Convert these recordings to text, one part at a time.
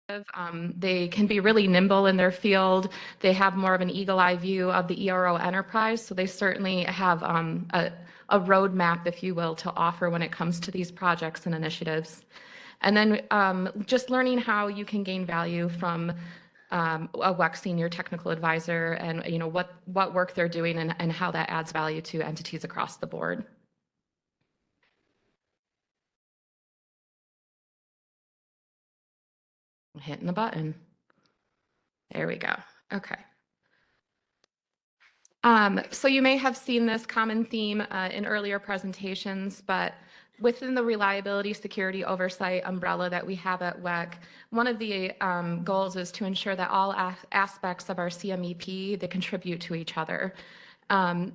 They can be really nimble in their field. They have more of an eagle-eye view of the ERO enterprise, so they certainly have a roadmap, if you will, to offer when it comes to these projects and initiatives. And then just learning how you can gain value from a WECC Senior Technical Advisor, and what work they're doing and how that adds value to entities across the board. Hitting the button. There we go. Okay. So you may have seen this common theme in earlier presentations, but within the reliability security oversight umbrella that we have at WECC, one of the goals is to ensure that all aspects of our CMEP, they contribute to each other.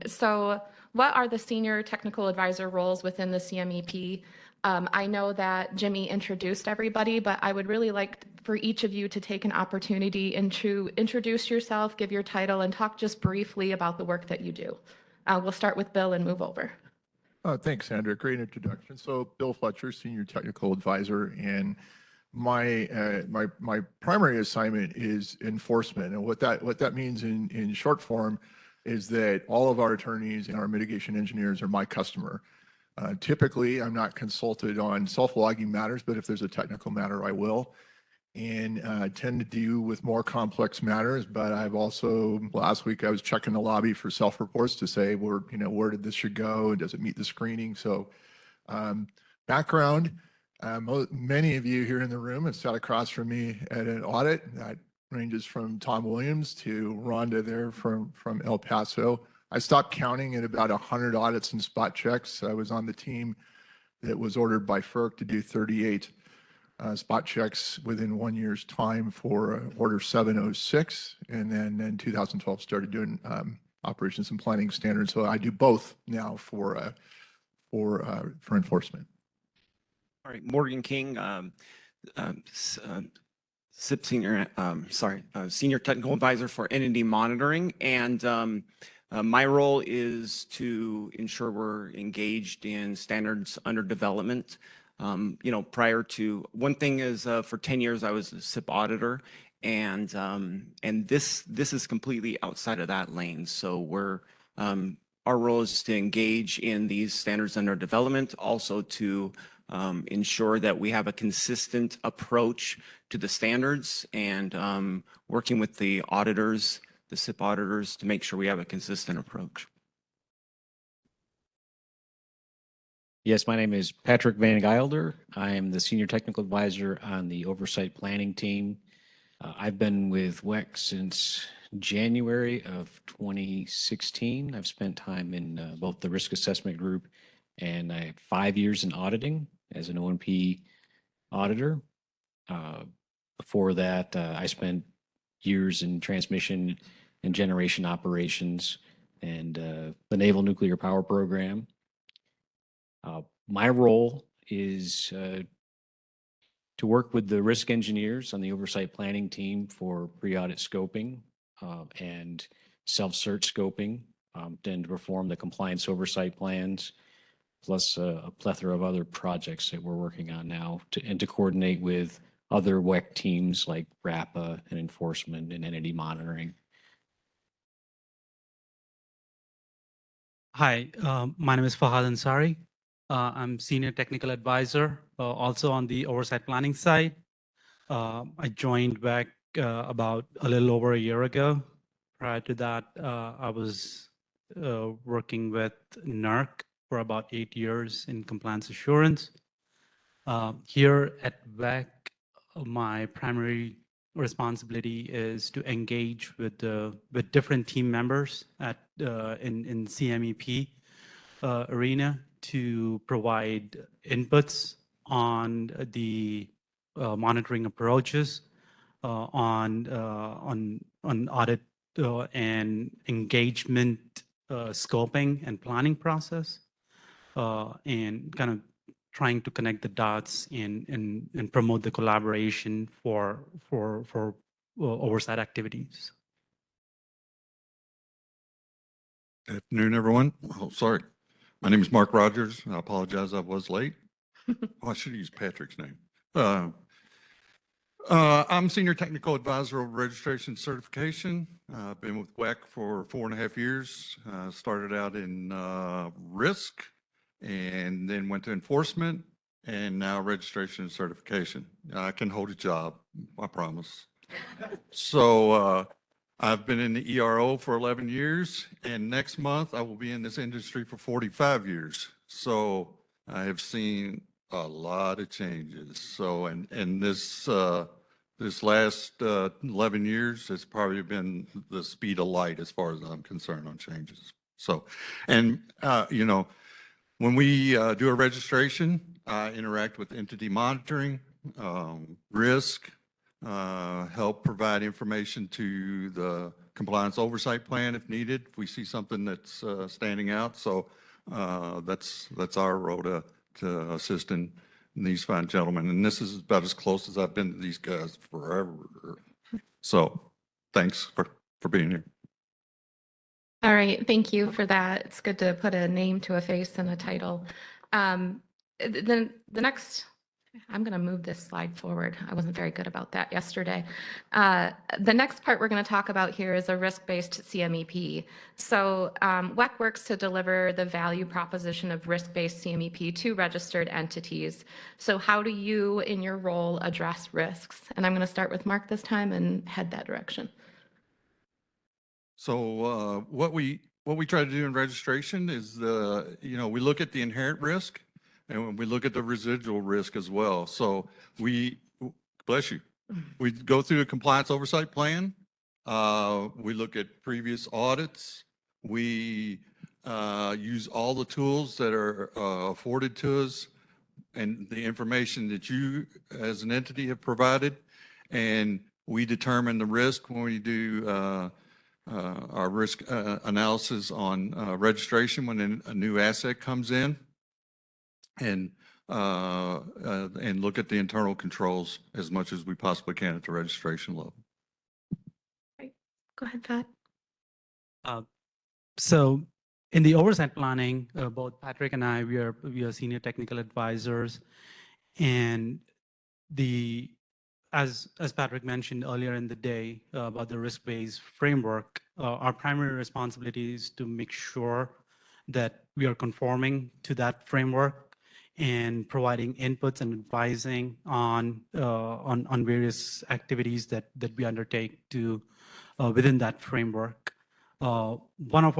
So what are the senior technical advisor roles within the CMEP? I know that Jimmy introduced everybody, but I would really like for each of you to take an opportunity and to introduce yourself, give your title, and talk just briefly about the work that you do. We'll start with Bill and move over. Thanks, Sandra. Great introduction. So Bill Fletcher, Senior Technical Advisor, and my primary assignment is enforcement. And what that means in short form is that all of our attorneys and our mitigation engineers are my customer. Typically, I'm not consulted on self-logging matters, but if there's a technical matter, I will. And tend to deal with more complex matters. But I've also, last week, I was checking the lobby for self-reports to say, where did this should go? Does it meet the screening? So background, many of you here in the room have sat across from me at an audit that ranges from Tom Williams to Rhonda there from El Paso. I stopped counting at about 100 audits and spot checks. I was on the team that was ordered by FERC to do 38 spot checks within 1 year's time for Order 706, and then in 2012 started doing operations and planning standards. So I do both now for enforcement. All right, Morgan King, SIP Senior Technical Advisor for Entity Monitoring, and my role is to ensure we're engaged in standards under development. Prior to, one thing is for 10 years I was a SIP auditor, and this is completely outside of that lane. So our role is to engage in these standards under development, also to ensure that we have a consistent approach to the standards, and working with the auditors, the SIP auditors, to make sure we have a consistent approach. Yes, my name is Patrick Van Gilder. I am the Senior Technical Advisor on the Oversight Planning team. I've been with WECC since January of 2016. I've spent time in both the risk assessment group, and I have 5 years in auditing as an O&P auditor. Before that, I spent years in transmission and generation operations and the Naval Nuclear Power Program. My role is to work with the risk engineers on the oversight planning team for pre-audit scoping and self-cert scoping, then to perform the compliance oversight plans, plus a plethora of other projects that we're working on now, and to coordinate with other WECC teams like RAPA and enforcement and entity monitoring. Hi, my name is Fahad Ansari. I'm Senior Technical Advisor, also on the oversight planning side. I joined WECC about a little over a year ago. Prior to that, I was working with NERC for about 8 years in compliance assurance. Here at WECC, my primary responsibility is to engage with different team members in CMEP arena to provide inputs on the monitoring approaches, on audit and engagement scoping and planning process, and kind of trying to connect the dots and promote the collaboration for oversight activities. Good afternoon, everyone. Oh, sorry. My name is Mark Rogers, and I apologize I was late. Oh, I should have used Patrick's name. I'm Senior Technical Advisor of Registration Certification. I've been with WECC for 4.5 years. Started out in risk and then went to enforcement and now registration and certification. I can hold a job, I promise. So I've been in the ERO for 11 years and next month I will be in this industry for 45 years. So I have seen a lot of changes. So, and this last 11 years has probably been the speed of light as far as I'm concerned on changes. So, and, you know, when we do a registration, I interact with entity monitoring, risk, help provide information to the compliance oversight plan if needed, if we see something that's standing out. So that's our role to assist in these fine gentlemen. And this is about as close as I've been to these guys forever. So thanks for being here. All right, thank you for that. It's good to put a name to a face and a title. Then the next, I'm going to move this slide forward. I wasn't very good about that yesterday. The next part we're going to talk about here is a risk-based CMEP. So WECC works to deliver the value proposition of risk-based CMEP to registered entities. So how do you, in your role, address risks? And I'm going to start with Mark this time and head that direction. So what we try to do in registration is you know, we look at the inherent risk and we look at the residual risk as well. So bless you, we go through a compliance oversight plan. We look at previous audits. We use all the tools that are afforded to us and the information that you as an entity have provided. And we determine the risk when we do our risk analysis on registration when a new asset comes in, and look at the internal controls as much as we possibly can at the registration level. Right. Go ahead, Pat. So in the oversight planning, both Patrick and I, we are senior technical advisors, and as Patrick mentioned earlier in the day about the risk-based framework, our primary responsibility is to make sure that we are conforming to that framework and providing inputs and advising on various activities that we undertake to within that framework. One of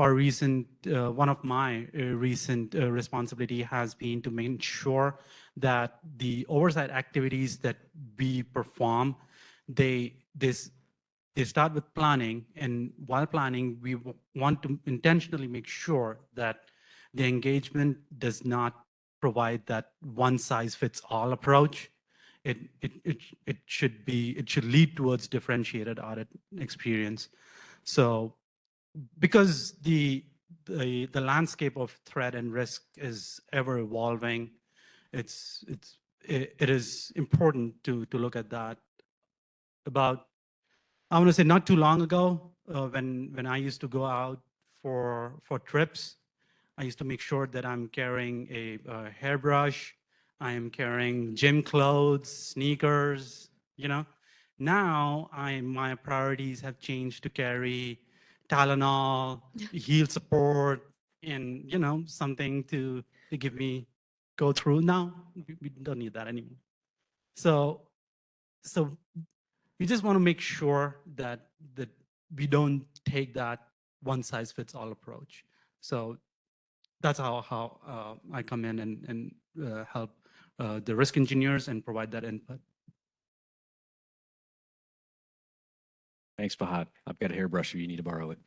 my recent responsibility has been to make sure that the oversight activities that we perform, they start with planning, and while planning, we want to intentionally make sure that the engagement does not provide that one-size-fits-all approach. It should lead towards differentiated audit experience. So because the landscape of threat and risk is ever evolving, it is important to look at that. I want to say not too long ago, when I used to go out for trips, I used to make sure that I'm carrying a hairbrush, I am carrying gym clothes, sneakers, you know. Now my priorities have changed to carry Tylenol, heel support, and you know, something to give me go through. Now we don't need that anymore. So we just want to make sure that we don't take that one size fits all approach. So that's how I come in and help the risk engineers and provide that input. Thanks, Fahad. I've got a hairbrush if you need to borrow it.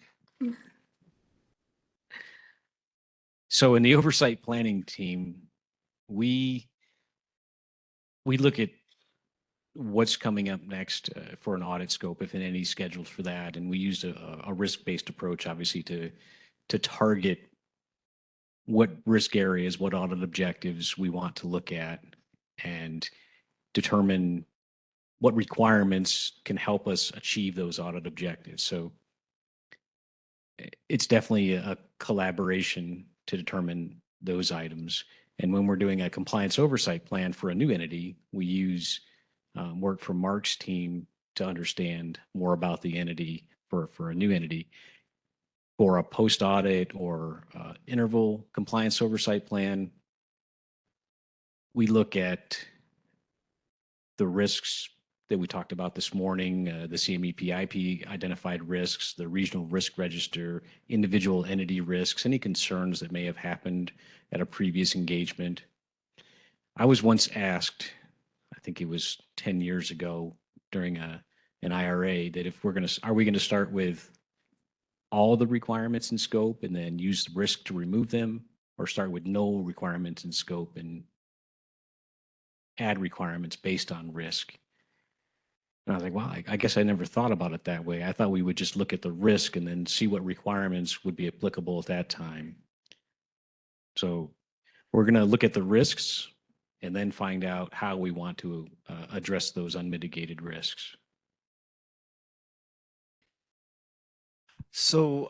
So in the oversight planning team, we look at what's coming up next for an audit scope, if any scheduled for that. And we used a risk-based approach, obviously, to target what risk areas, what audit objectives we want to look at, and determine what requirements can help us achieve those audit objectives. So it's definitely a collaboration to determine those items. And when we're doing a compliance oversight plan for a new entity, we use work for Mark's team to understand more about the entity for a new entity. For a post-audit or interval compliance oversight plan, we look at the risks that we talked about this morning, the CMEP IP identified risks, the regional risk register, individual entity risks, any concerns that may have happened at a previous engagement. I was once asked, I think it was 10 years ago during an IRA, that if are we going to start with all the requirements in scope and then use the risk to remove them, or start with no requirements in scope and add requirements based on risk? And I was like, well, I guess I never thought about it that way. I thought we would just look at the risk and then see what requirements would be applicable at that time. So we're going to look at the risks and then find out how we want to address those unmitigated risks. So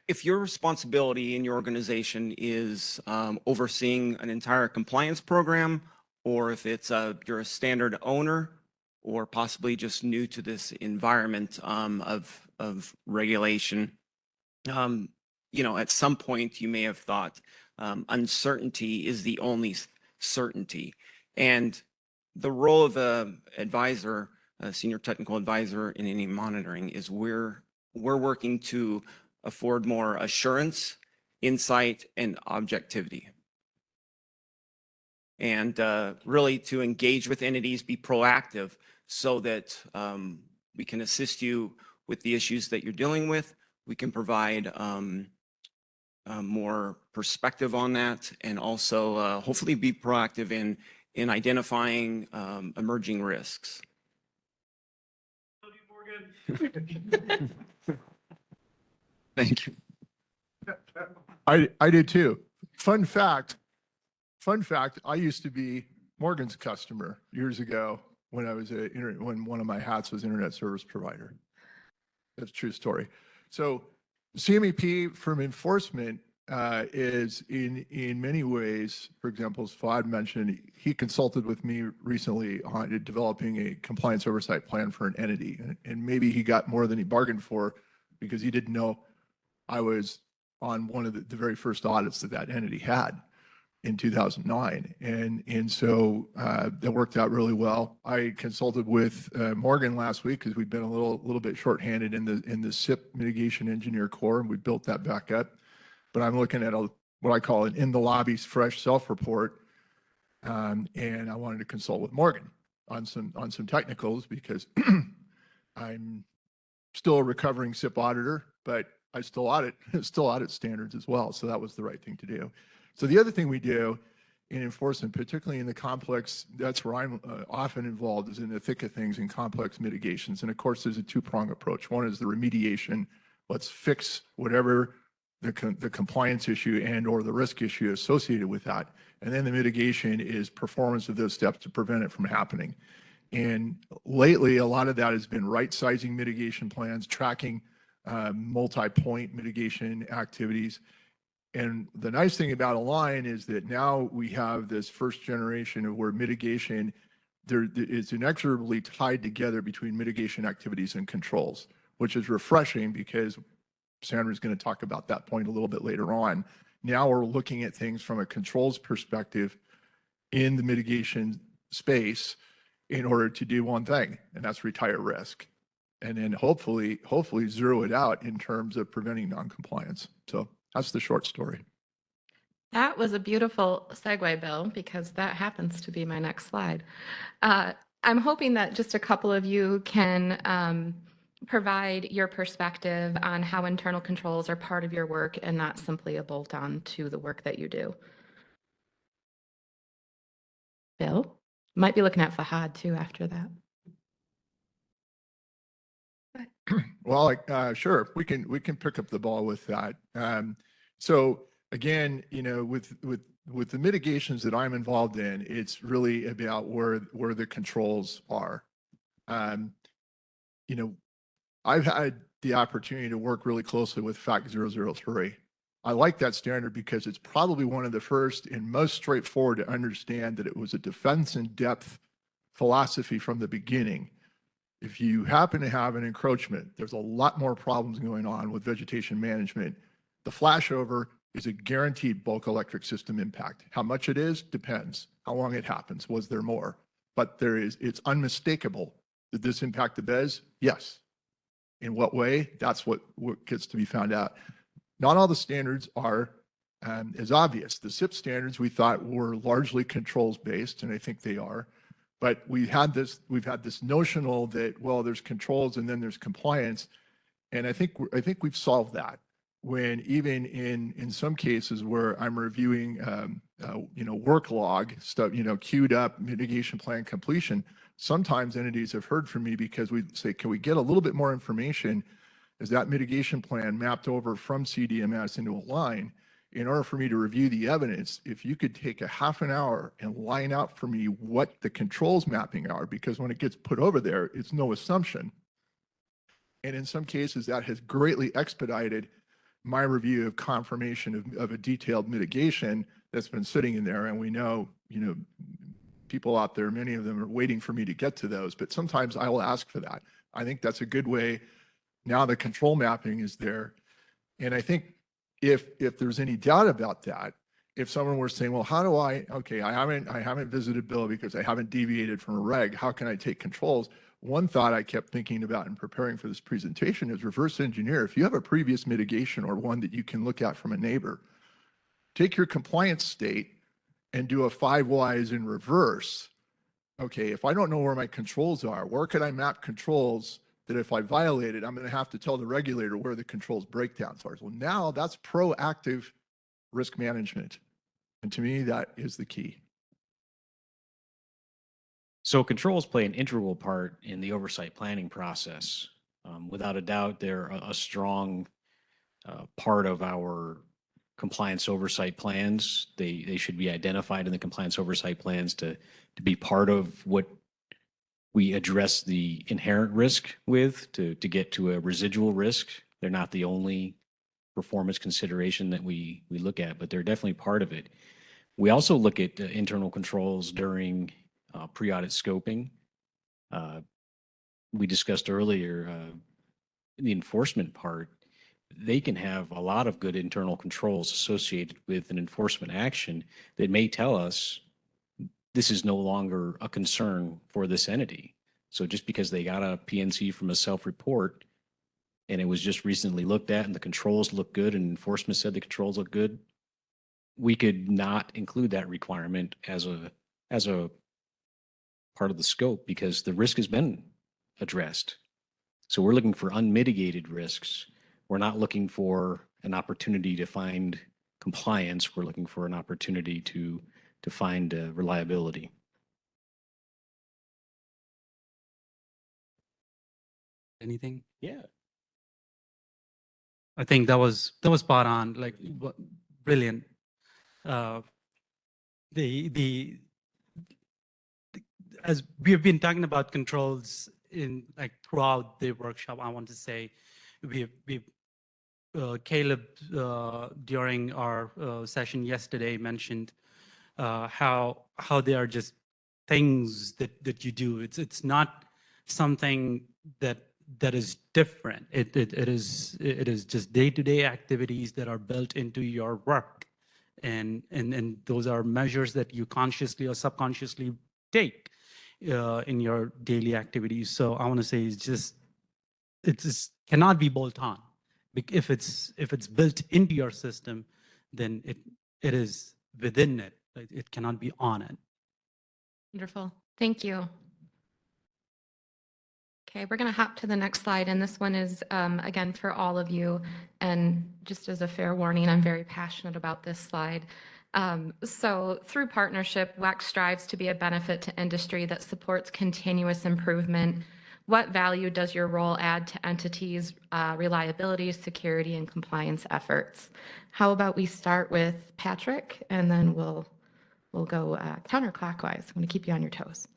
if your responsibility in your organization is overseeing an entire compliance program, or if it's you're a standard owner, or possibly just new to this environment of regulation, at some point you may have thought uncertainty is the only certainty. And the role of an advisor, a senior technical advisor in any monitoring, is we're working to afford more assurance, insight, and objectivity. And really to engage with entities, be proactive so that we can assist you with the issues that you're dealing with. We can provide more perspective on that, and also hopefully be proactive in identifying emerging risks. Thank you. I did too. Fun fact, I used to be Morgan's customer years ago when I was when one of my hats was internet service provider. That's a true story. So CMEP from enforcement is in many ways, for example, as Fahad mentioned, he consulted with me recently on developing a compliance oversight plan for an entity. And maybe he got more than he bargained for because he didn't know I was on one of the very first audits that entity had in 2009. And so that worked out really well. I consulted with Morgan last week because we'd been a little bit shorthanded in the SIP mitigation engineer corps, and we built that back up. But I'm looking at what I call an in the lobby fresh self-report. And I wanted to consult with Morgan on some technicals because I'm still a recovering SIP auditor, but I still audit standards as well. So that was the right thing to do. So the other thing we do in enforcement, particularly in the complex, that's where I'm often involved, is in the thick of things in complex mitigations. And of course, there's a two-prong approach. One is the remediation. Let's fix whatever the compliance issue and or the risk issue associated with that. And then the mitigation is performance of those steps to prevent it from happening. And lately, a lot of that has been right-sizing mitigation plans, tracking multi-point mitigation activities. And the nice thing about Align is that now we have this first generation of where mitigation is inexorably tied together between mitigation activities and controls, which is refreshing because Sandra's going to talk about that point a little bit later on. Now we're looking at things from a controls perspective in the mitigation space in order to do one thing, and that's retire risk. And then hopefully zero it out in terms of preventing noncompliance. So that's the short story. That was a beautiful segue, Bill, because that happens to be my next slide. I'm hoping that just a couple of you can provide your perspective on how internal controls are part of your work and not simply a bolt-on to the work that you do. Bill? Might be looking at Fahad too after that. Well, sure, we can pick up the ball with that. So again, with the mitigations that I'm involved in, it's really about where the controls are. I've had the opportunity to work really closely with FACT 003. I like that standard because it's probably one of the first and most straightforward to understand that it was a defense in depth philosophy from the beginning. If you happen to have an encroachment, there's a lot more problems going on with vegetation management. The flashover is a guaranteed bulk electric system impact. How much it is depends. How long it happens. Was there more? But it's unmistakable. Did this impact the BES? Yes. In what way? That's what gets to be found out. Not all the standards are as obvious. The SIP standards we thought were largely controls based, and I think they are. But we've had this notional that, well, there's controls and then there's compliance. And I think we've solved that. When even in some cases where I'm reviewing, work log stuff, queued up mitigation plan completion, sometimes entities have heard from me because we say, can we get a little bit more information? Is that mitigation plan mapped over from CDMS into a line? In order for me to review the evidence, if you could take a half an hour and line out for me what the controls mapping are, because when it gets put over there, it's no assumption. And in some cases, that has greatly expedited my review of confirmation of a detailed mitigation that's been sitting in there. And we know, people out there, many of them are waiting for me to get to those, but sometimes I will ask for that. I think that's a good way. Now the control mapping is there. And I think if there's any doubt about that, if someone were saying, well, how do I haven't visited Bill because I haven't deviated from a reg, how can I take controls? One thought I kept thinking about in preparing for this presentation is reverse engineer. If you have a previous mitigation or one that you can look at from a neighbor, take your compliance state and do a 5 whys in reverse. Okay, if I don't know where my controls are, where could I map controls that if I violate it, I'm going to have to tell the regulator where the controls breakdowns are. Well, now that's proactive risk management. And to me, that is the key. So controls play an integral part in the oversight planning process. Without a doubt, they're a strong part of our compliance oversight plans. They should be identified in the compliance oversight plans to be part of what we address the inherent risk with to get to a residual risk. They're not the only performance consideration that we look at, but they're definitely part of it. We also look at internal controls during pre-audit scoping. We discussed earlier the enforcement part. They can have a lot of good internal controls associated with an enforcement action that may tell us this is no longer a concern for this entity. So just because they got a PNC from a self-report and it was just recently looked at and the controls look good and enforcement said the controls look good, we could not include that requirement as a part of the scope because the risk has been addressed. So we're looking for unmitigated risks. We're not looking for an opportunity to find compliance. We're looking for an opportunity to find reliability. Anything? Yeah. I think that was spot on, like brilliant. As we have been talking about controls in throughout the workshop, I want to say Caleb during our session yesterday mentioned how they are just things that you do. It's not something that is different. It is just day-to-day activities that are built into your work, and those are measures that you consciously or subconsciously take in your daily activities. So I want to say it just cannot be bolt on. If it's built into your system, then it is within it. It cannot be on it. Wonderful. Thank you. Okay, we're going to hop to the next slide, and this one is, again, for all of you. And just as a fair warning, I'm very passionate about this slide. So through partnership, WECC strives to be a benefit to industry that supports continuous improvement. What value does your role add to entities' reliability, security, and compliance efforts? How about we start with Patrick, and then we'll go counterclockwise. I'm going to keep you on your toes.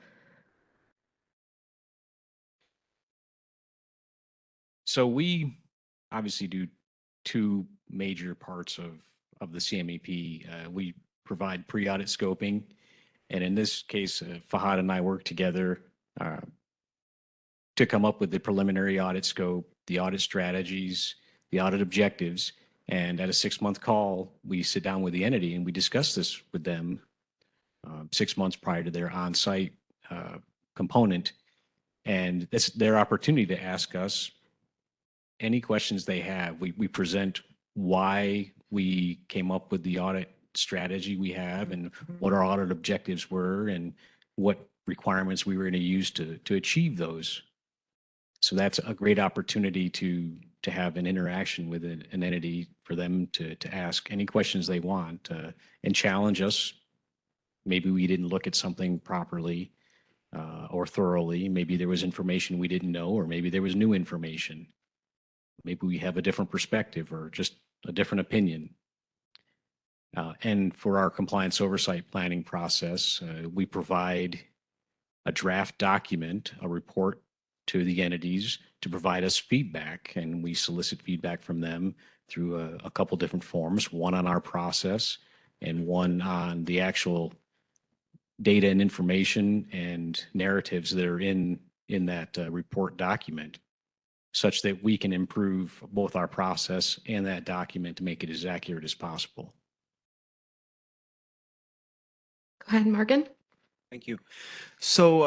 So we obviously do two major parts of the CMEP. We provide pre-audit scoping, and in this case, Fahad and I work together to come up with the preliminary audit scope, the audit strategies, the audit objectives, and at a 6-month call, we sit down with the entity and we discuss this with them 6 months prior to their on-site component. And it's their opportunity to ask us any questions they have. We present why we came up with the audit strategy we have and what our audit objectives were and what requirements we were going to use to achieve those. So that's a great opportunity to have an interaction with an entity for them to ask any questions they want and challenge us. Maybe we didn't look at something properly or thoroughly. Maybe there was information we didn't know, or maybe there was new information. Maybe we have a different perspective or just a different opinion. And for our compliance oversight planning process, we provide a draft document, a report to the entities to provide us feedback, and we solicit feedback from them through a couple different forms, one on our process and one on the actual data and information and narratives that are in that report document, such that we can improve both our process and that document to make it as accurate as possible. Go ahead, Morgan. Thank you. So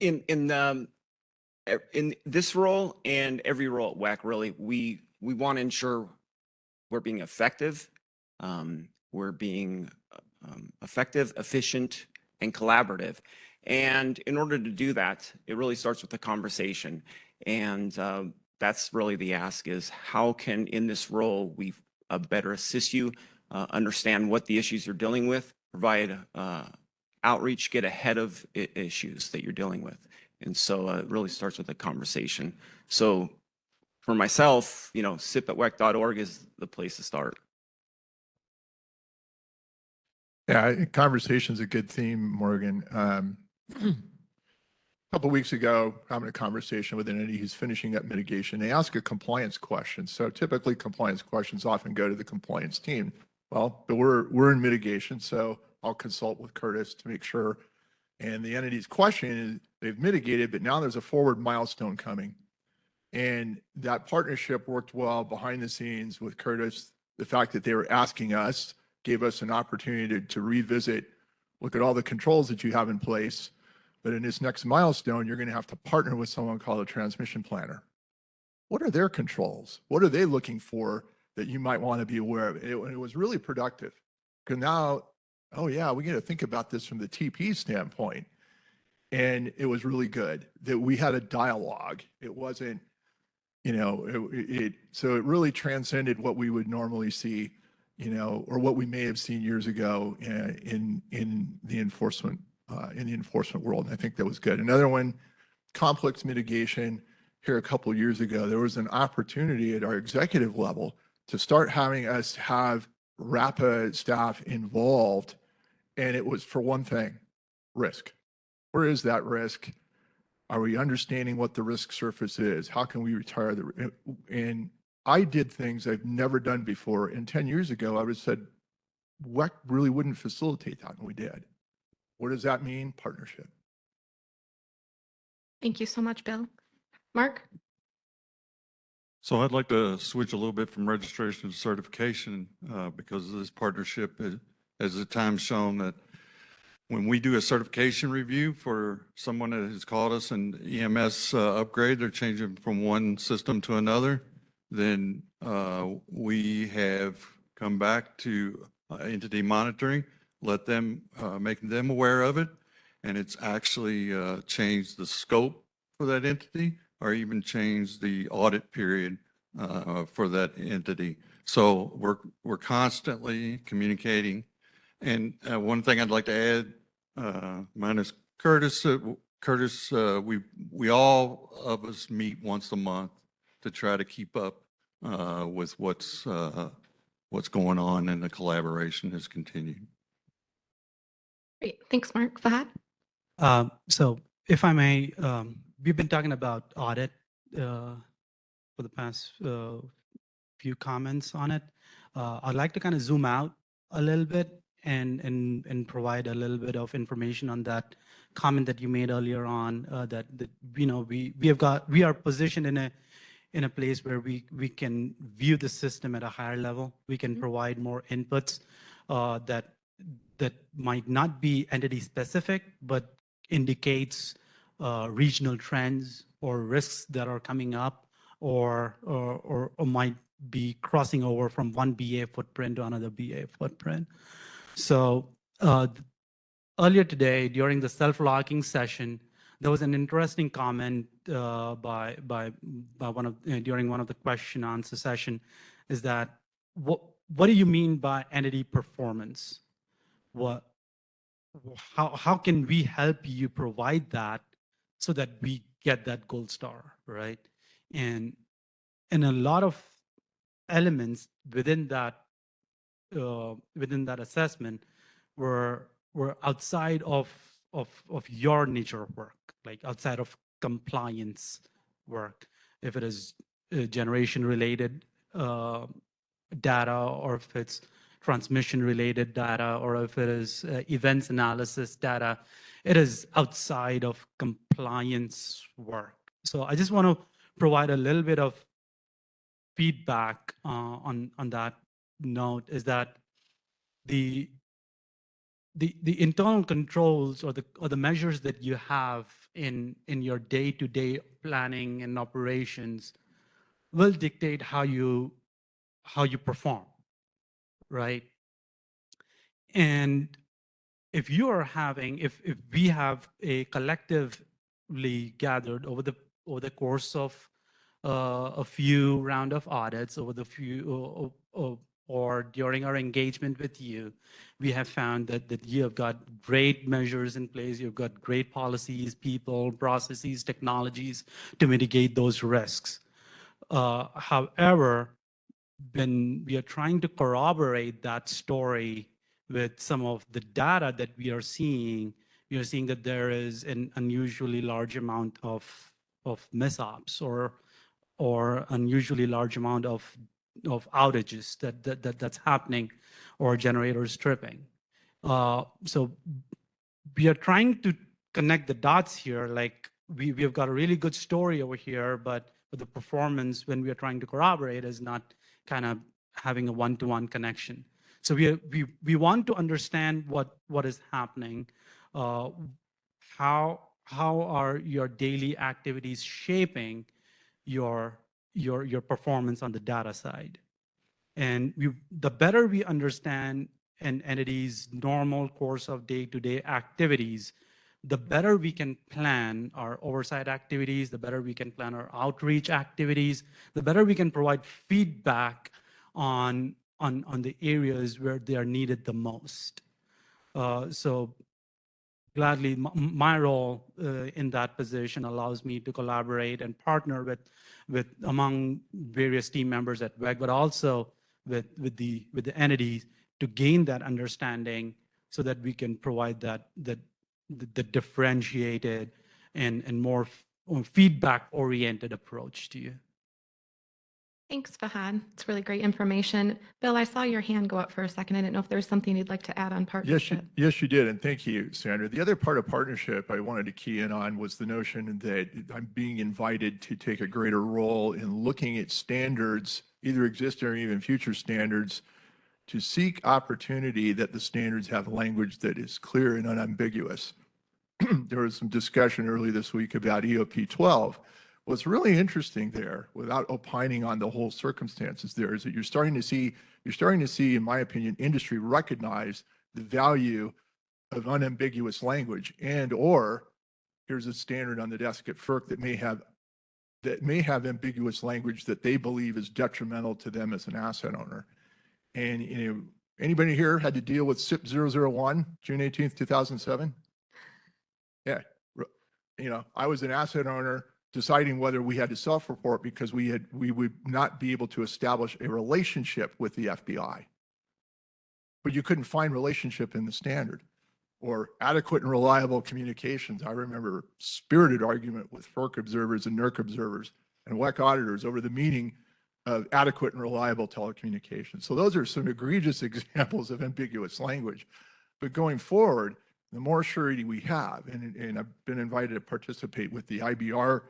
in this role and every role at WECC, really, we want to ensure we're being effective. We're being effective, efficient, and collaborative. And in order to do that, it really starts with the conversation. And that's really the ask is how can, in this role, we better assist you, understand what the issues you're dealing with, provide outreach, get ahead of issues that you're dealing with. And so it really starts with a conversation. So for myself, sip@wec.org is the place to start. Yeah, I think conversation's a good theme, Morgan. A couple of weeks ago, having a conversation with an entity who's finishing up mitigation. They ask a compliance question. So typically compliance questions often go to the compliance team. Well, but we're in mitigation, so I'll consult with Curtis to make sure. And the entity's question is they've mitigated, but now there's a forward milestone coming. And that partnership worked well behind the scenes with Curtis. The fact that they were asking us gave us an opportunity to revisit, look at all the controls that you have in place. But in this next milestone, you're going to have to partner with someone called a transmission planner. What are their controls? What are they looking for that you might want to be aware of? It was really productive. Because now, oh yeah, we got to think about this from the TP standpoint. And it was really good that we had a dialogue. It wasn't, so it really transcended what we would normally see, or what we may have seen years ago in the enforcement world. And I think that was good. Another one, conflict mitigation. Here a couple of years ago, there was an opportunity at our executive level to start having us have RAPA staff involved. And it was for one thing, risk. Where is that risk? Are we understanding what the risk surface is? How can we retire the, and I did things I've never done before. And 10 years ago, I would have said, WECC really wouldn't facilitate that, and we did. What does that mean? Partnership. Thank you so much, Bill. Mark? So I'd like to switch a little bit from registration to certification because of this partnership has at times shown that when we do a certification review for someone that has called us an EMS upgrade, they're changing from one system to another, then we have come back to entity monitoring, let them, making them aware of it, and it's actually changed the scope for that entity or even changed the audit period for that entity. So we're constantly communicating. And one thing I'd like to add, mine is Curtis. Curtis, we all of us meet once a month to try to keep up with what's going on, and the collaboration has continued. Great. Thanks, Mark. Fahad? So if I may, we've been talking about audit for the past few comments on it. I'd like to kind of zoom out a little bit and provide a little bit of information on that comment that you made earlier on, that we are positioned in a place where we can view the system at a higher level. We can provide more inputs that might not be entity specific, but indicates regional trends or risks that are coming up, or might be crossing over from one BA footprint to another BA footprint. So earlier today, during the self-logging session, there was an interesting comment by during one of the question answer session, is that what do you mean by entity performance? How can we help you provide that so that we get that gold star, right? And a lot of elements within that assessment were outside of your nature of work, like outside of compliance work. If it is generation related data, or if it's transmission related data, or if it is events analysis data, it is outside of compliance work. So I just want to provide a little bit of feedback on that note, is that the internal controls or the measures that you have in your day-to-day planning and operations will dictate how you perform, right? And if you are having, if we have a collectively gathered over the course of a few round of audits, over the few or during our engagement with you, we have found that you have got great measures in place, you've got great policies, people, processes, technologies to mitigate those risks. However, when we are trying to corroborate that story with some of the data that we are seeing that there is an unusually large amount of misops or unusually large amount of outages that's happening, or generators tripping. So we are trying to connect the dots here. Like we've got a really good story over here, but the performance when we are trying to corroborate is not kind of having a one-to-one connection. So we want to understand what is happening. How are your daily activities shaping your performance on the data side? And the better we understand an entity's normal course of day-to-day activities, the better we can plan our oversight activities, the better we can plan our outreach activities, the better we can provide feedback on the areas where they are needed the most. So gladly, my role in that position allows me to collaborate and partner with among various team members at WECC, but also with the entities to gain that understanding so that we can provide the differentiated and more feedback-oriented approach to you. Thanks, Fahad. It's really great information. Bill, I saw your hand go up for a second. I didn't know if there was something you'd like to add on partnership. Yes, you did. And thank you, Sandra. The other part of partnership I wanted to key in on was the notion that I'm being invited to take a greater role in looking at standards, either existing or even future standards, to seek opportunity that the standards have language that is clear and unambiguous. There was some discussion early this week about EOP 12. What's really interesting there, without opining on the whole circumstances there, is that you're starting to see, in my opinion, industry recognize the value of unambiguous language, and or here's a standard on the desk at FERC that may have ambiguous language that they believe is detrimental to them as an asset owner. And anybody here had to deal with SIP 001, June 18th, 2007? Yeah, I was an asset owner deciding whether we had to self-report because we would not be able to establish a relationship with the FBI. But you couldn't find relationship in the standard. Or adequate and reliable communications. I remember spirited argument with FERC observers and NERC observers and WECC auditors over the meaning of adequate and reliable telecommunications. So those are some egregious examples of ambiguous language. But going forward, the more surety we have, and I've been invited to participate with the IBR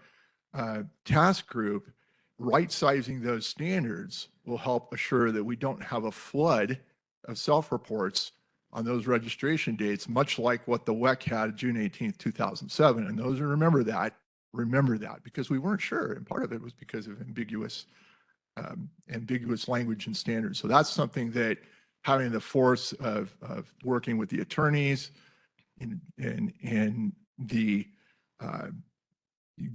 task group, right-sizing those standards will help assure that we don't have a flood of self-reports on those registration dates, much like what the WECC had June 18th, 2007. And those who remember that, because we weren't sure. And part of it was because of ambiguous language and standards. So that's something that having the force of working with the attorneys and the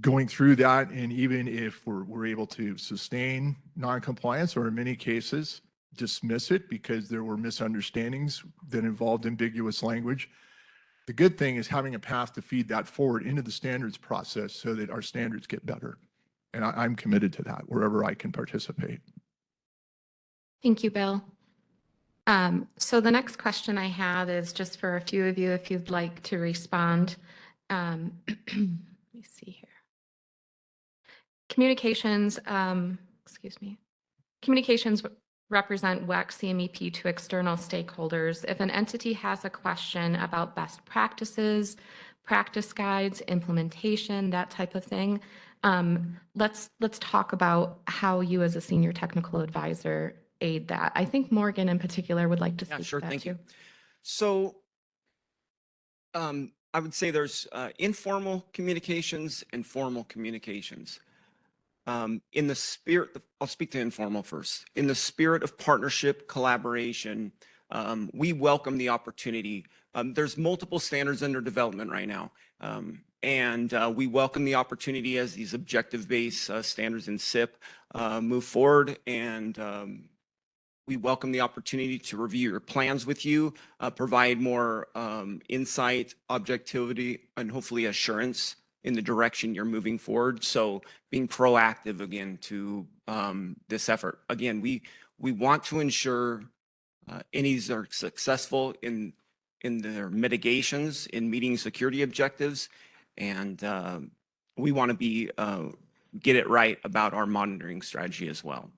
going through that, and even if we're able to sustain noncompliance, or in many cases dismiss it because there were misunderstandings that involved ambiguous language, the good thing is having a path to feed that forward into the standards process so that our standards get better. And I'm committed to that wherever I can participate. Thank you, Bill. So the next question I have is just for a few of you, if you'd like to respond. Let me see here. Communications, Communications represent WECC CMEP to external stakeholders. If an entity has a question about best practices, practice guides, implementation, that type of thing, let's talk about how you as a senior technical advisor aid that. I think Morgan in particular would like to speak sure, to that thank too. you. So I would say there's informal communications and formal communications. In the spirit, I'll speak to informal first. In the spirit of partnership, collaboration, we welcome the opportunity. There's multiple standards under development right now. And we welcome the opportunity as these objective-based standards in SIP move forward. And we welcome the opportunity to review your plans with you, provide more insight, objectivity, and hopefully assurance in the direction you're moving forward. So being proactive again to this effort. Again, we want to ensure entities are successful in their mitigations, in meeting security objectives, and we want to be get it right about our monitoring strategy as well.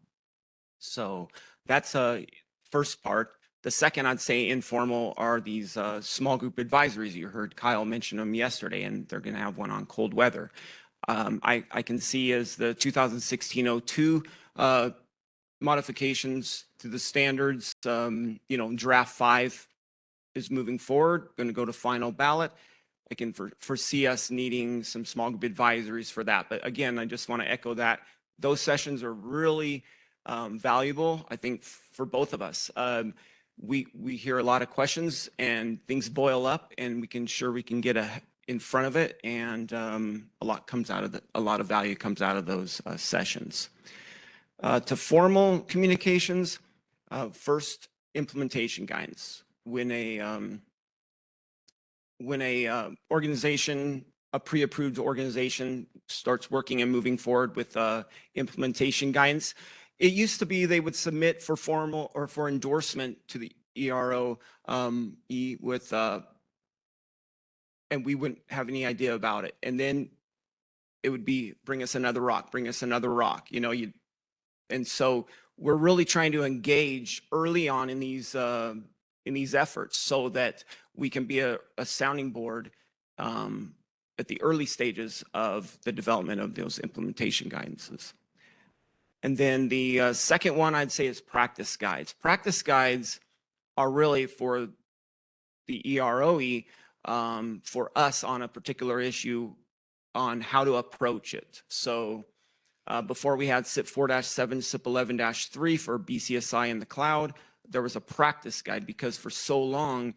So that's a first part. The second, I'd say informal, are these small group advisories. You heard Kyle mention them yesterday, and they're going to have one on cold weather. I can see as the 2016-02 modifications to the standards, draft 5 is moving forward, going to go to final ballot. I can foresee us needing some small group advisories for that. But again, I just want to echo that those sessions are really valuable, I think, for both of us. We hear a lot of questions and things boil up, and we can get in front of it, and a lot of value comes out of those sessions. To formal communications, first, implementation guidance. When a organization, a pre-approved organization, starts working and moving forward with implementation guidance, it used to be they would submit for formal or for endorsement to the ERO with, and we wouldn't have any idea about it. And then it would be, bring us another rock, and so we're really trying to engage early on in these efforts so that we can be a sounding board at the early stages of the development of those implementation guidances. And then the second one I'd say is practice guides. Practice guides are really for the EROE, for us on a particular issue on how to approach it. So before we had SIP 4-7, SIP 11-3 for BCSI in the cloud, there was a practice guide because for so long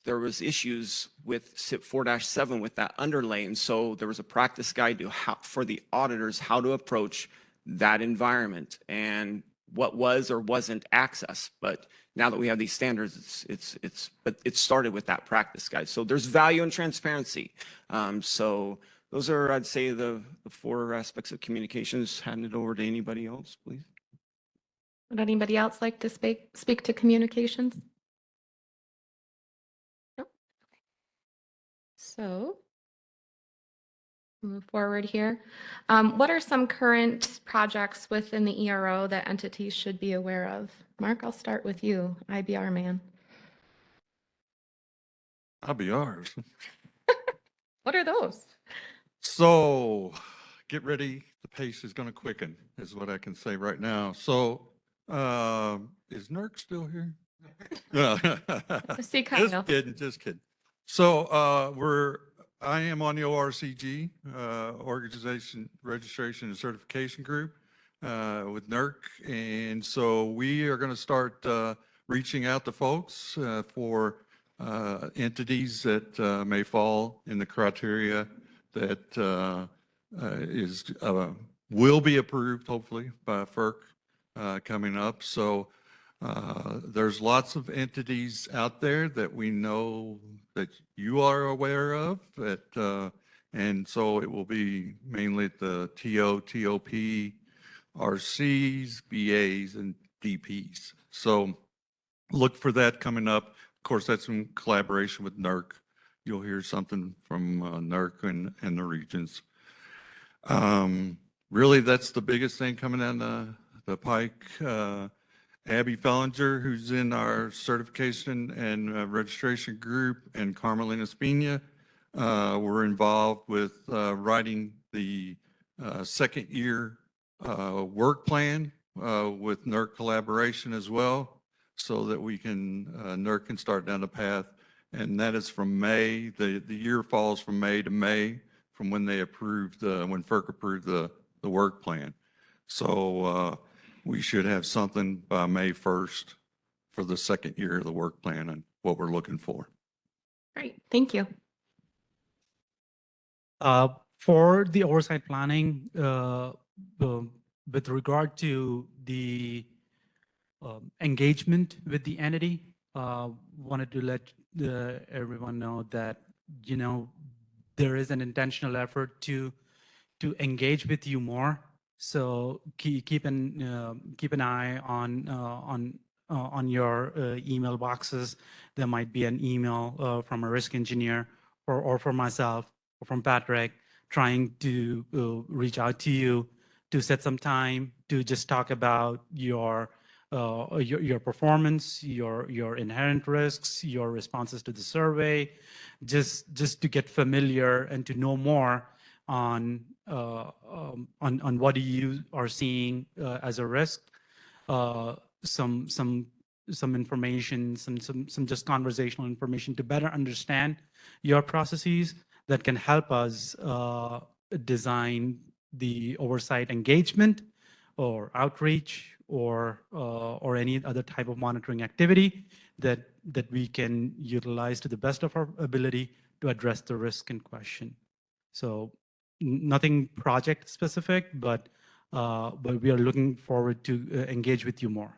there was issues with SIP 4-7 with that underlay. And so there was a practice guide for the auditors how to approach that environment and what was or wasn't access. But now that we have these standards, but it started with that practice guide. So there's value in transparency. So those are, I'd say, the 4 aspects of communications. Hand it over to anybody else, please. Would anybody else like to speak to communications? No? Okay. So move forward here. What are some current projects within the ERO that entities should be aware of? Mark, I'll start with you, IBR man. I'll be ours. What are those? So get ready. The pace is going to quicken is what I can say right now. So is NERC still here? No. See Kyle. Just kidding. So I am on the ORCG, Organization Registration and Certification Group with NERC. And so we are going to start reaching out to folks for entities that may fall in the criteria that will be approved, hopefully, by FERC coming up. So there's lots of entities out there that we know that you are aware of, and so it will be mainly the TO, TOP, RCs, BAs, and DPs. So look for that coming up. Of course, that's in collaboration with NERC. You'll hear something from NERC and the regions. Really, that's the biggest thing coming down the pike. Abby Fellinger, who's in our certification and registration group, and Carmelina Spina were involved with writing the second year work plan with NERC collaboration as well, so that we can, NERC can start down the path. And that is from May, the year falls from May to May, from when they approved, when FERC approved the work plan. So we should have something by May 1st for the second year of the work plan and what we're looking for. Great, thank you. For the oversight planning, with regard to the engagement with the entity, wanted to let everyone know that, you know, there is an intentional effort to engage with you more. So keep an eye on your email boxes. There might be an email from a risk engineer or from myself or from Patrick trying to reach out to you to set some time to just talk about your performance, your inherent risks, your responses to the survey, just to get familiar and to know more on what you are seeing as a risk. Some information, some just conversational information to better understand your processes that can help us design the oversight engagement or outreach or any other type of monitoring activity that we can utilize to the best of our ability to address the risk in question. So nothing project specific, but we are looking forward to engage with you more.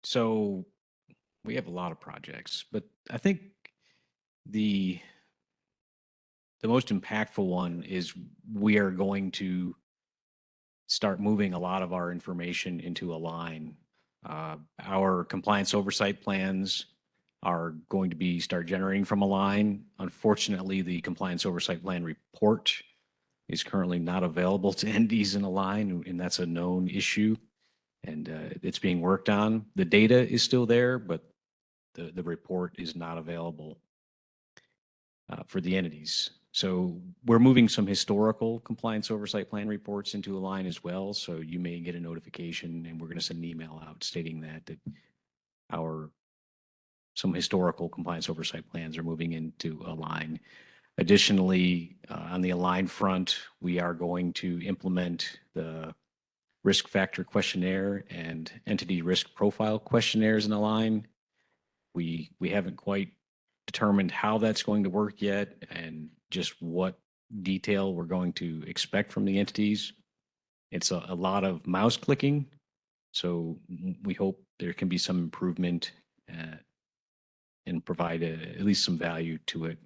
So we have a lot of projects, but I think the most impactful one is we are going to start moving a lot of our information into Align. Our compliance oversight plans are going to start generating from Align. Unfortunately, the compliance oversight plan report is currently not available to entities in Align, and that's a known issue, and it's being worked on. The data is still there, but the report is not available for the entities. So we're moving some historical compliance oversight plan reports into Align as well. So you may get a notification, and we're going to send an email out stating that some historical compliance oversight plans are moving into Align. Additionally, on the Align front, we are going to implement the risk factor questionnaire and entity risk profile questionnaires in Align. We haven't quite determined how that's going to work yet and just what detail we're going to expect from the entities. It's a lot of mouse clicking, so we hope there can be some improvement and provide at least some value to it.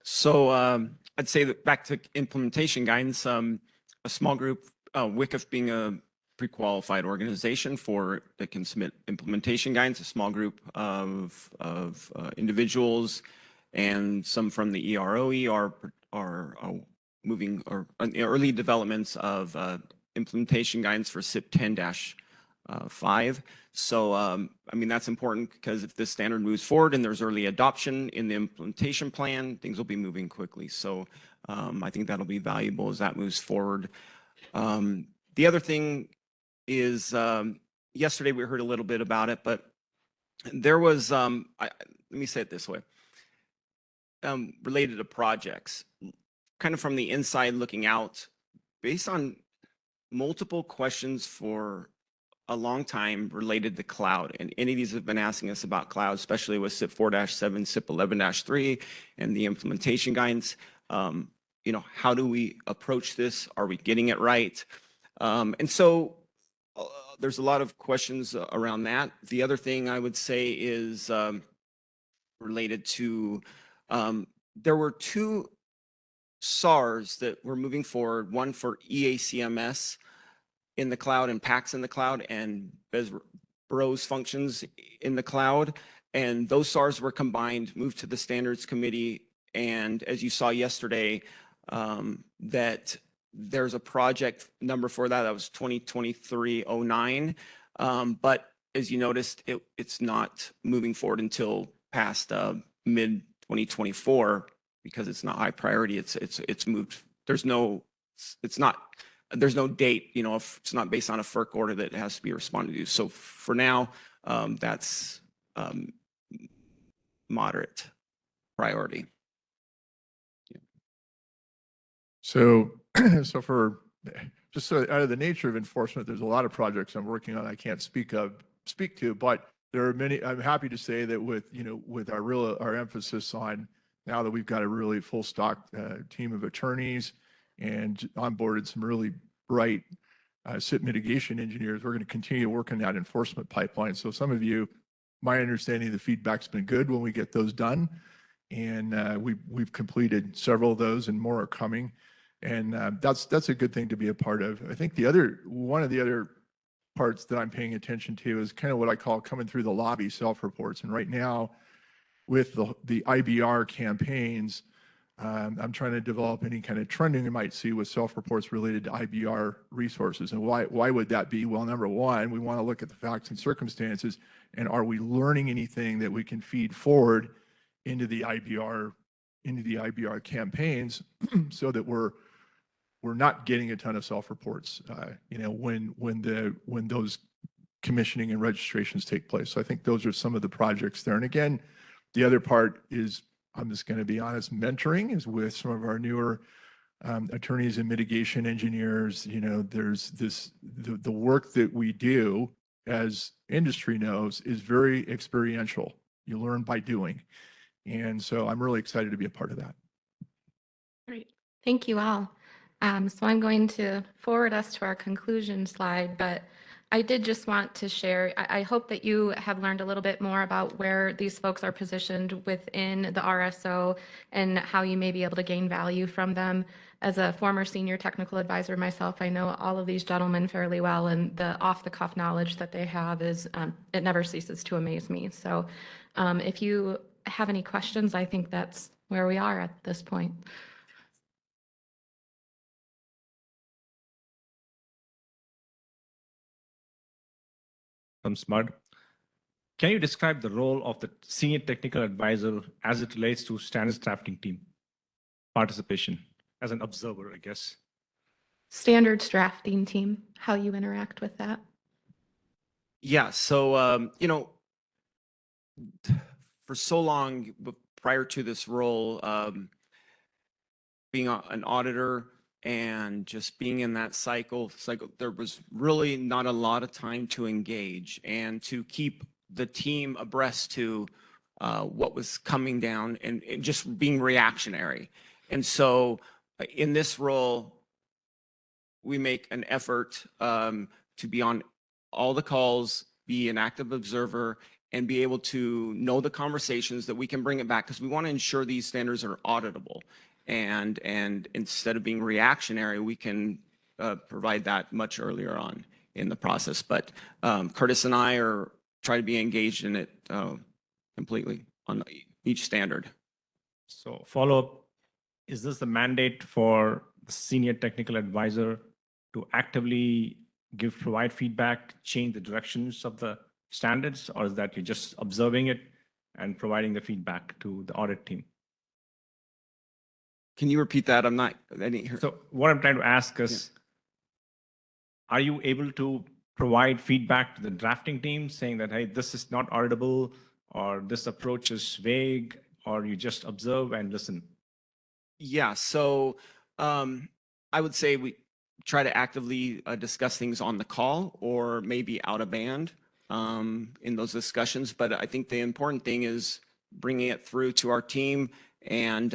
So I'd say that back to implementation guidance, a small group, WECC being pre-qualified organization that can submit implementation guidance, a small group of individuals, and some from the EROE are moving or early developments of implementation guidance for SIP 10-5. So, I mean, that's important because if this standard moves forward and there's early adoption in the implementation plan, things will be moving quickly. So I think that'll be valuable as that moves forward. The other thing is, yesterday we heard a little bit about it, but there was, let me say it this way, related to projects, kind of from the inside looking out, based on multiple questions for a long time related to cloud. And entities have been asking us about cloud, especially with SIP 4-7, SIP 11-3, and the implementation guidance. You know, how do we approach this? Are we getting it right? And so there's a lot of questions around that. The other thing I would say is related to, there were two SARs that were moving forward, one for EACMS in the cloud and PACS in the cloud and BROS functions in the cloud. And those SARs were combined, moved to the standards committee. And as you saw yesterday, that there's a project number for that. That was 2023-09. But as you noticed, it's not moving forward until past mid-2024 because it's not high priority. It's moved. There's no date, you know, if it's not based on a FERC order that has to be responded to. So for now, that's moderate priority. So, for just out of the nature of enforcement, there's a lot of projects I'm working on I can't speak to, but there are many. I'm happy to say that with our emphasis on now that we've got a really full stock team of attorneys and onboarded some really bright SIP mitigation engineers, we're going to continue to work on that enforcement pipeline. So some of you, my understanding, the feedback's been good when we get those done, and we've completed several of those, and more are coming. And that's a good thing to be a part of. I think one of the other parts that I'm paying attention to is kind of what I call coming through the lobby self-reports. And right now, with the IBR campaigns, I'm trying to develop any kind of trending you might see with self-reports related to IBR resources. And why would that be? Well, number one, we want to look at the facts and circumstances, and are we learning anything that we can feed forward into the IBR campaigns so that we're not getting a ton of self-reports, when those commissioning and registrations take place. So I think those are some of the projects there. And again, the other part is, I'm just going to be honest, mentoring is with some of our newer attorneys and mitigation engineers. There's the work that we do, as industry knows, is very experiential. You learn by doing. And so I'm really excited to be a part of that. Great. Thank you all. So I'm going to forward us to our conclusion slide, but I did just want to share, I hope that you have learned a little bit more about where these folks are positioned within the RSO and how you may be able to gain value from them. As a former senior technical advisor myself, I know all of these gentlemen fairly well, and the off-the-cuff knowledge that they have is, it never ceases to amaze me. So if you have any questions, I think that's where we are at this point. From SMUD. Can you describe the role of the senior technical advisor as it relates to standards drafting team participation as an observer, I guess? Standards drafting team, how you interact with that? Yeah, so, for so long prior to this role, being an auditor and just being in that cycle, there was really not a lot of time to engage and to keep the team abreast to what was coming down and just being reactionary. And so in this role, we make an effort to be on all the calls, be an active observer, and be able to know the conversations that we can bring it back, because we want to ensure these standards are auditable. And instead of being reactionary, we can provide that much earlier on in the process. But Curtis and I are trying to be engaged in it completely on each standard. So follow up, is this the mandate for the senior technical advisor to actively provide feedback, change the directions of the standards, or is that you're just observing it and providing the feedback to the audit team? Can you repeat that? I didn't hear. So what I'm trying to ask is, are you able to provide feedback to the drafting team saying that, hey, this is not auditable, or this approach is vague, or you just observe and listen? Yeah, so I would say we try to actively discuss things on the call or maybe out of band in those discussions. But I think the important thing is bringing it through to our team. And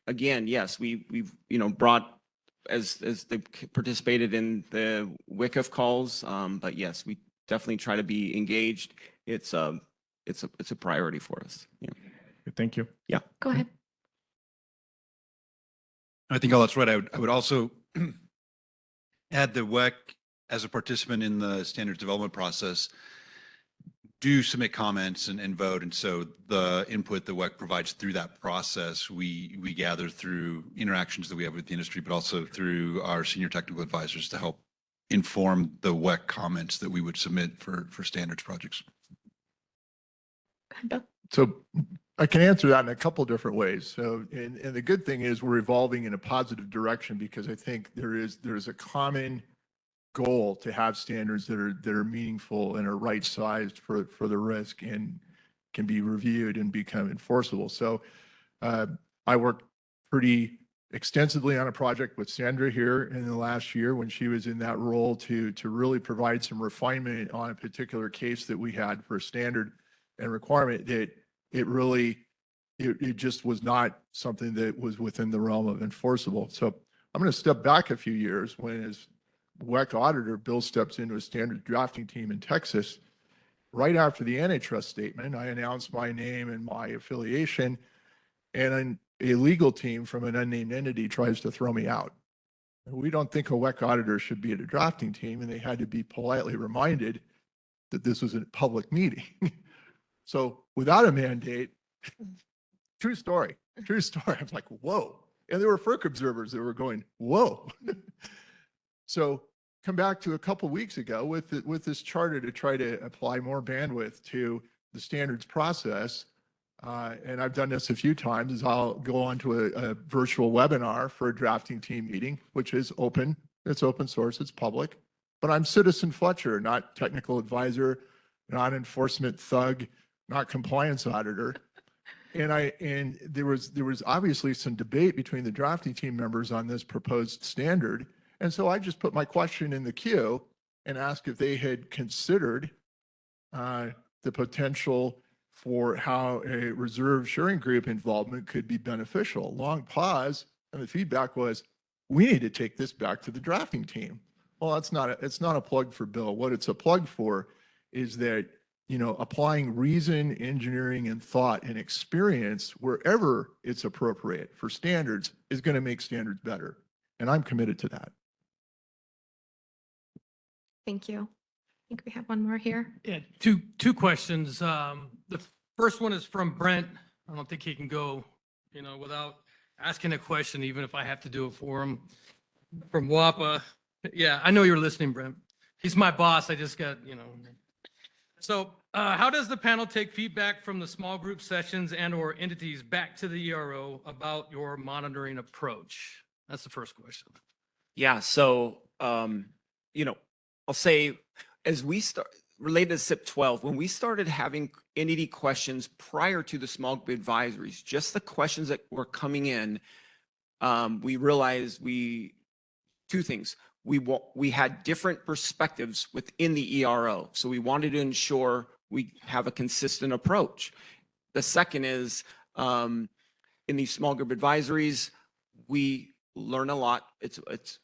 again, yes, we've brought as they participated in the WECC calls. But yes, we definitely try to be engaged. It's a priority for us. Yeah. Thank you. Yeah. Go ahead. I think all that's right. I would also add that WECC, as a participant in the standards development process, do submit comments and vote. And so the input that WECC provides through that process, we gather through interactions that we have with the industry, but also through our senior technical advisors to help inform the WECC comments that we would submit for standards projects. So I can answer that in a couple different ways. So, and the good thing is we're evolving in a positive direction, because I think there's a common goal to have standards that are meaningful and are right sized for the risk and can be reviewed and become enforceable. So I worked pretty extensively on a project with Sandra here in the last year when she was in that role to really provide some refinement on a particular case that we had for a standard and requirement that it just was not something that was within the realm of enforceable. So I'm going to step back a few years when, as WECC auditor, Bill steps into a standard drafting team in Texas. Right after the antitrust statement, I announced my name and my affiliation, and a legal team from an unnamed entity tries to throw me out. We don't think a WECC auditor should be at a drafting team, and they had to be politely reminded that this was a public meeting. So without a mandate, true story. I'm like, whoa. And there were FERC observers that were going, whoa. So come back to a couple weeks ago with this charter to try to apply more bandwidth to the standards process. And I've done this a few times, is I'll go on to a virtual webinar for a drafting team meeting, which is open. It's open source, it's public. But I'm Citizen Fletcher, not technical advisor, not enforcement thug, not compliance auditor. And there was obviously some debate between the drafting team members on this proposed standard. And so I just put my question in the queue and asked if they had considered the potential for how a reserve sharing group involvement could be beneficial. Long pause, and the feedback was, we need to take this back to the drafting team. Well, it's not a plug for Bill. What it's a plug for is that, applying reason, engineering, and thought and experience wherever it's appropriate for standards is going to make standards better. And I'm committed to that. Thank you. I think we have one more here. Yeah, two questions. The first one is from Brent. I don't think he can go, without asking a question, even if I have to do it for him. From WAPA. Yeah, I know you're listening, Brent. He's my boss. I just got, So how does the panel take feedback from the small group sessions and/or entities back to the ERO about your monitoring approach? That's the first question. Yeah, so, I'll say, as we start, related to SIP 12, when we started having entity questions prior to the small group advisories, just the questions that were coming in, we realized two things. We had different perspectives within the ERO, so we wanted to ensure we have a consistent approach. The second is, in these small group advisories, we learn a lot.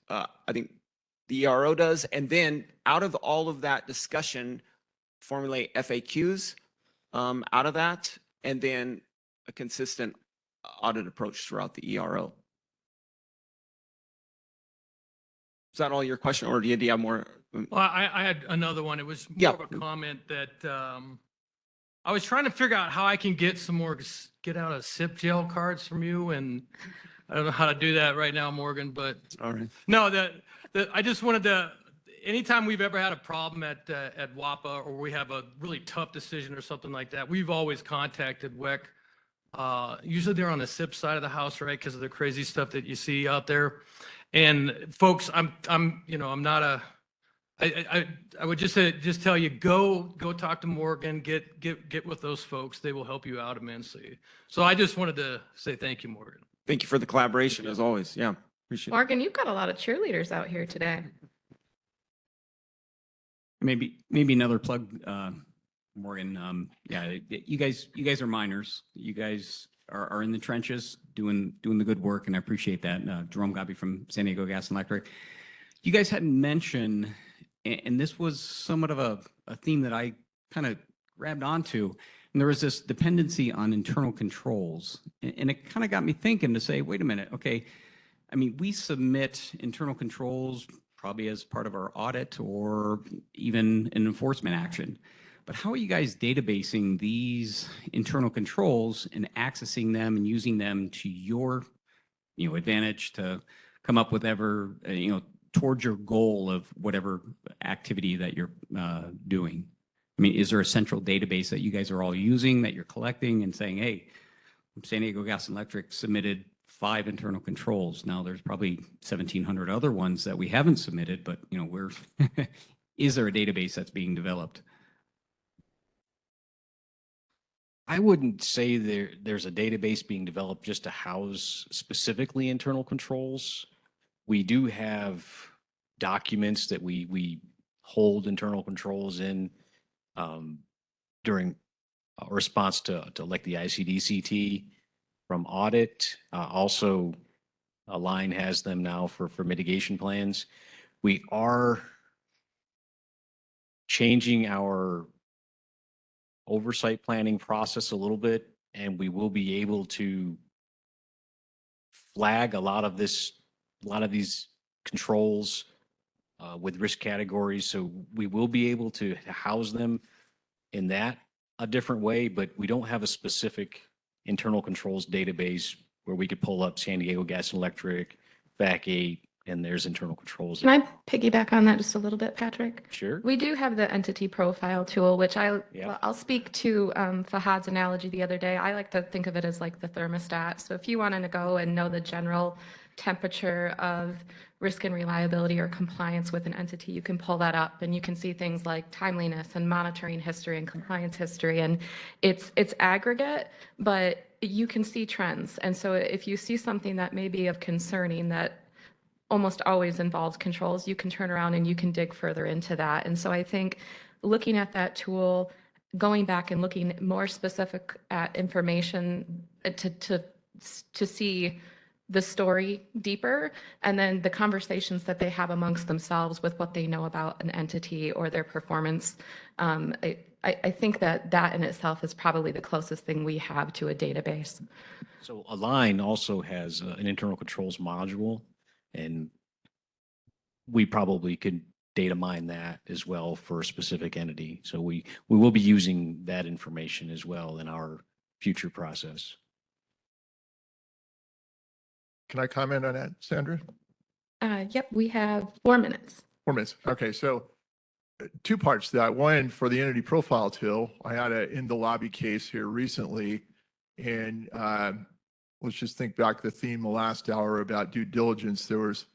I think the ERO does, and then out of all of that discussion, formulate FAQs out of that, and then a consistent audit approach throughout the ERO. that all your question, or do you have more? Well, I had another one. It was Yeah. more of a comment that I was trying to figure out how I can get some more get out of SIP jail cards from you, and I don't know how to do that right now, Morgan. But All right. no, I just wanted to. Anytime we've ever had a problem at WAPA, or we have a really tough decision or something like that, we've always contacted WECC. Usually they're on the SIP side of the house, right? Because of the crazy stuff that you see out there. And folks, I'm not a. I would just tell you, go talk to Morgan, get with those folks. They will help you out immensely. So I just wanted to say thank you, Morgan. Thank you for the collaboration as always. Yeah, appreciate it. Morgan, you've got a lot of cheerleaders out here today. Maybe another plug, Morgan. Yeah, you guys are miners. You guys are in the trenches doing the good work, and I appreciate that. Jerome Gobby from San Diego Gas and Electric. You guys hadn't mentioned, and this was somewhat of a theme that I kind of grabbed onto, and there was this dependency on internal controls, and it kind of got me thinking to say, wait a minute, okay, I mean, we submit internal controls probably as part of our audit or even an enforcement action. But how are you guys databasing these internal controls and accessing them and using them to your, advantage to come up with towards your goal of whatever activity that you're doing? I mean, is there a central database that you guys are all using that you're collecting and saying, hey, San Diego Gas and Electric submitted 5 internal controls. Now there's probably 1,700 other ones that we haven't submitted, but is there a database that's being developed? I wouldn't say there's a database being developed just to house specifically internal controls. We do have documents that we hold internal controls in during a response to like the ICD-CT from audit. Also, Align has them now for mitigation plans. We are changing our oversight planning process a little bit, and we will be able to flag a lot of these controls with risk categories. So we will be able to house them in that a different way, but we don't have a specific internal controls database where we could pull up San Diego Gas and Electric, VAC 8, and there's internal controls. Can I piggyback on that just a little bit, Patrick? Sure. We do have the entity profile tool, which Yeah. I'll speak to Fahad's analogy the other day. I like to think of it as like the thermostat. So if you wanted to go and know the general temperature of risk and reliability or compliance with an entity, you can pull that up and you can see things like timeliness and monitoring history and compliance history. And it's aggregate, but you can see trends. And so if you see something that may be of concerning that almost always involves controls, you can turn around and you can dig further into that. And so I think looking at that tool, going back and looking more specific at information to see the story deeper, and then the conversations that they have amongst themselves with what they know about an entity or their performance. I think that in itself is probably the closest thing we have to a database. So Align also has an internal controls module, and we probably could data mine that as well for a specific entity. So we will be using that information as well in our future process. Can I comment on that, Sandra? Yep, we have 4 minutes. 4 minutes. Okay, so 2 parts to that. One, for the entity profile tool, I had a in the lobby case here recently, and let's just think back to the theme the last hour about due diligence. There was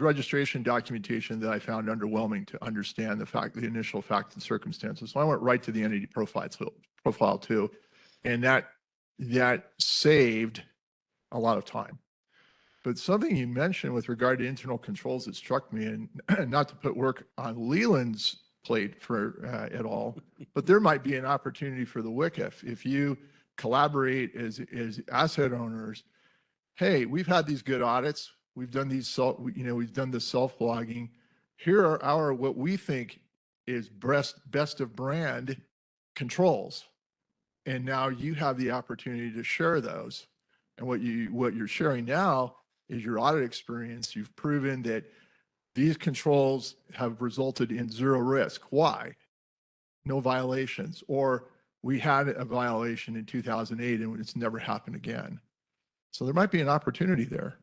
registration documentation that I found underwhelming to understand the initial facts and circumstances. So I went right to the entity profile tool, and that saved a lot of time. But something you mentioned with regard to internal controls that struck me, and not to put work on Leland's plate at all, but there might be an opportunity for the WECC if you collaborate as asset owners. Hey, we've had these good audits. We've done we've done the self-logging. Here are our what we think is best of brand controls, and now you have the opportunity to share those. And what you're sharing now is your audit experience. You've proven that These controls have resulted in zero risk. Why? No violations, or we had a violation in 2008 and it's never happened again. So there might be an opportunity there.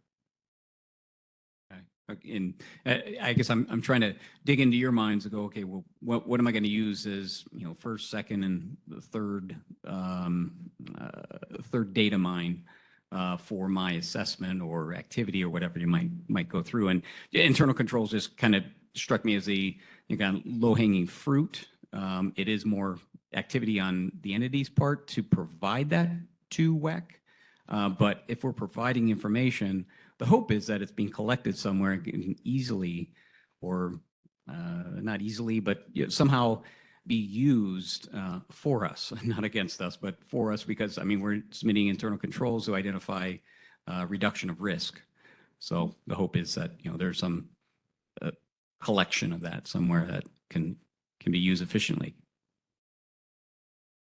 And I guess I'm trying to dig into your minds and go, okay, well, what am I going to use as, first, second, and the third data mine for my assessment or activity or whatever you might go through. And internal controls just kind of struck me as the kind of low-hanging fruit. It is more activity on the entity's part to provide that to WECC. But if we're providing information, the hope is that it's being collected somewhere and can easily, or not easily, but somehow be used for us, not against us, but for us, because we're submitting internal controls to identify reduction of risk. So the hope is that there's some collection of that somewhere that can be used efficiently.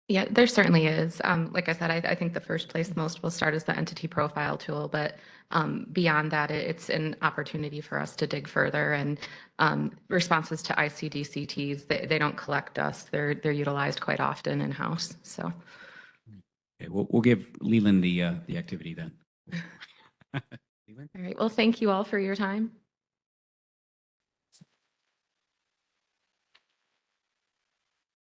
Yeah, there certainly is. Like I said, I think the first place most will start is the entity profile tool, but beyond that, it's an opportunity for us to dig further. And responses to ICD-CTs, they don't collect us. They're utilized quite often in-house. So, okay, we'll give Leland the activity then. all right. Well, thank you all for your time.